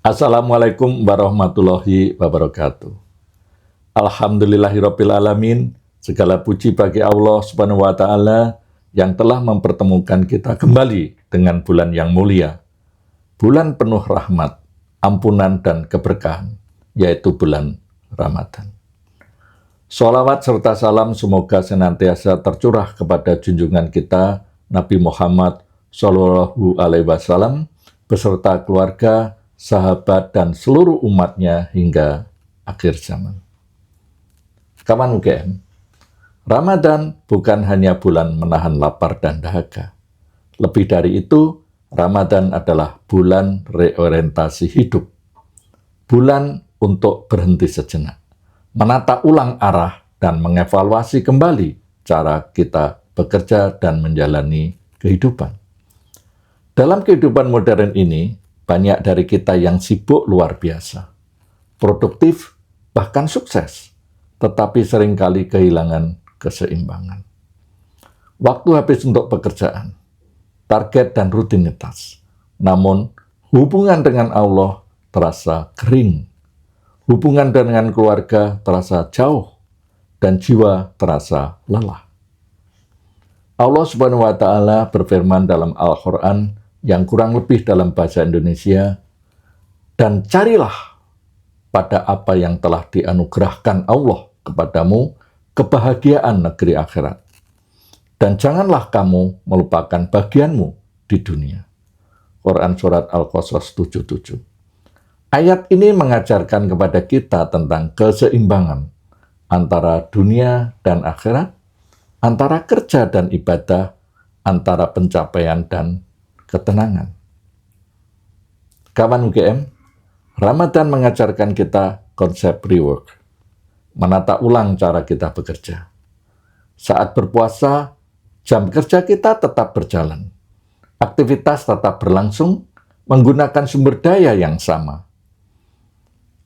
Assalamualaikum warahmatullahi wabarakatuh. Alhamdulillahirabbil alamin. Segala puji bagi Allah Subhanahu wa taala yang telah mempertemukan kita kembali dengan bulan yang mulia. Bulan penuh rahmat, ampunan dan keberkahan, yaitu bulan Ramadan. Sholawat serta salam semoga senantiasa tercurah kepada junjungan kita Nabi Muhammad Shallallahu Alaihi Wasallam beserta keluarga, sahabat, dan seluruh umatnya hingga akhir zaman. Kawan UGM, Ramadan bukan hanya bulan menahan lapar dan dahaga. Lebih dari itu, Ramadan adalah bulan reorientasi hidup. Bulan untuk berhenti sejenak, menata ulang arah dan mengevaluasi kembali cara kita bekerja dan menjalani kehidupan. Dalam kehidupan modern ini, banyak dari kita yang sibuk luar biasa, produktif, bahkan sukses, tetapi seringkali kehilangan keseimbangan. Waktu habis untuk pekerjaan, target dan rutinitas. Namun, hubungan dengan Allah terasa kering. Hubungan dengan keluarga terasa jauh, dan jiwa terasa lelah. Allah Subhanahu wa Ta'ala berfirman dalam Al-Quran yang kurang lebih dalam bahasa Indonesia, dan carilah pada apa yang telah dianugerahkan Allah kepadamu kebahagiaan negeri akhirat. Dan janganlah kamu melupakan bagianmu di dunia. Quran Surat Al-Qasas 77. Ayat ini mengajarkan kepada kita tentang keseimbangan antara dunia dan akhirat, antara kerja dan ibadah, antara pencapaian dan ketenangan. Kawan UGM, Ramadan mengajarkan kita konsep rework, menata ulang cara kita bekerja. Saat berpuasa, jam kerja kita tetap berjalan, aktivitas tetap berlangsung, menggunakan sumber daya yang sama.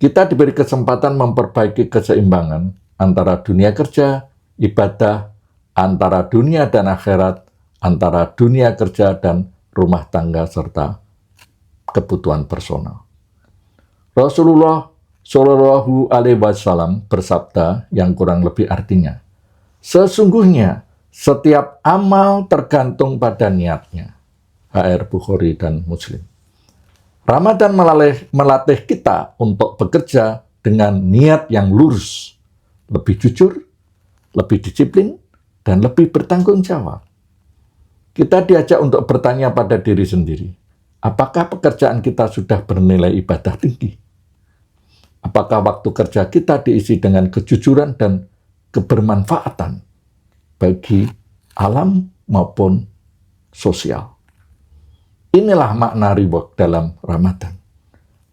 Kita diberi kesempatan memperbaiki keseimbangan antara dunia kerja, ibadah, antara dunia dan akhirat, antara dunia kerja dan rumah tangga, serta kebutuhan personal. Rasulullah Shallallahu Alaihi Wasallam bersabda yang kurang lebih artinya, sesungguhnya setiap amal tergantung pada niatnya. HR Bukhari dan Muslim. Ramadan melatih kita untuk bekerja dengan niat yang lurus, lebih jujur, lebih disiplin, dan lebih bertanggung jawab. Kita diajak untuk bertanya pada diri sendiri, apakah pekerjaan kita sudah bernilai ibadah tinggi? Apakah waktu kerja kita diisi dengan kejujuran dan kebermanfaatan bagi alam maupun sosial? Inilah makna rework dalam Ramadan.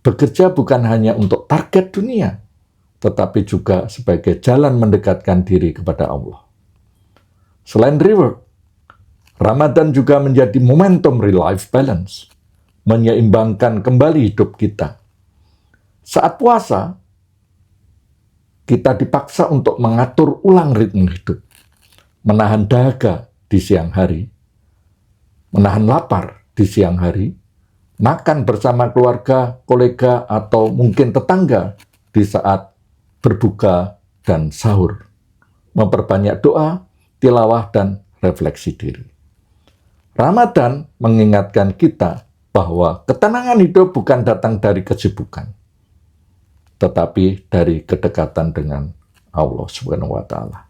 Bekerja bukan hanya untuk target dunia, tetapi juga sebagai jalan mendekatkan diri kepada Allah. Selain rework, Ramadan juga menjadi momentum real-life balance, menyeimbangkan kembali hidup kita. Saat puasa, kita dipaksa untuk mengatur ulang ritme hidup, menahan dahaga di siang hari, menahan lapar di siang hari, makan bersama keluarga, kolega, atau mungkin tetangga di saat berbuka dan sahur, memperbanyak doa, tilawah, dan refleksi diri. Ramadan mengingatkan kita bahwa ketenangan hidup bukan datang dari kesibukan, tetapi dari kedekatan dengan Allah Subhanahu wa Ta'ala.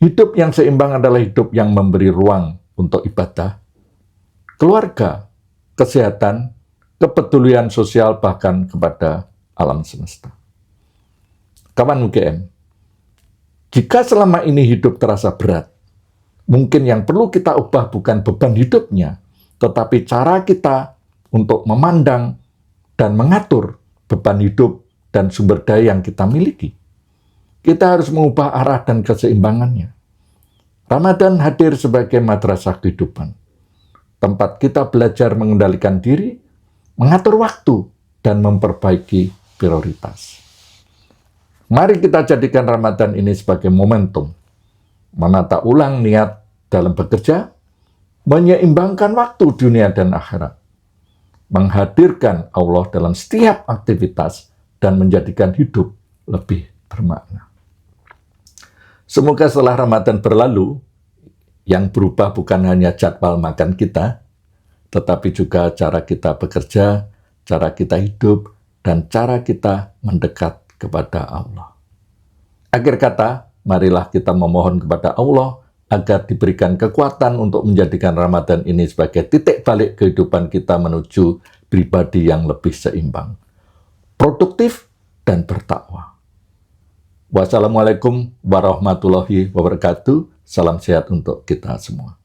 Hidup yang seimbang adalah hidup yang memberi ruang untuk ibadah, keluarga, kesehatan, kepedulian sosial, bahkan kepada alam semesta. Kawan UGM, jika selama ini hidup terasa berat, mungkin yang perlu kita ubah bukan beban hidupnya, tetapi cara kita untuk memandang dan mengatur beban hidup dan sumber daya yang kita miliki. Kita harus mengubah arah dan keseimbangannya. Ramadan hadir sebagai madrasah kehidupan, tempat kita belajar mengendalikan diri, mengatur waktu, dan memperbaiki prioritas. Mari kita jadikan Ramadan ini sebagai momentum menata ulang niat dalam bekerja, menyeimbangkan waktu dunia dan akhirat, menghadirkan Allah dalam setiap aktivitas, dan menjadikan hidup lebih bermakna. Semoga setelah Ramadan berlalu, yang berubah bukan hanya jadwal makan kita, tetapi juga cara kita bekerja, cara kita hidup, dan cara kita mendekat kepada Allah. Akhir kata, marilah kita memohon kepada Allah agar diberikan kekuatan untuk menjadikan Ramadan ini sebagai titik balik kehidupan kita menuju pribadi yang lebih seimbang, produktif, dan bertakwa. Wassalamualaikum warahmatullahi wabarakatuh. Salam sehat untuk kita semua.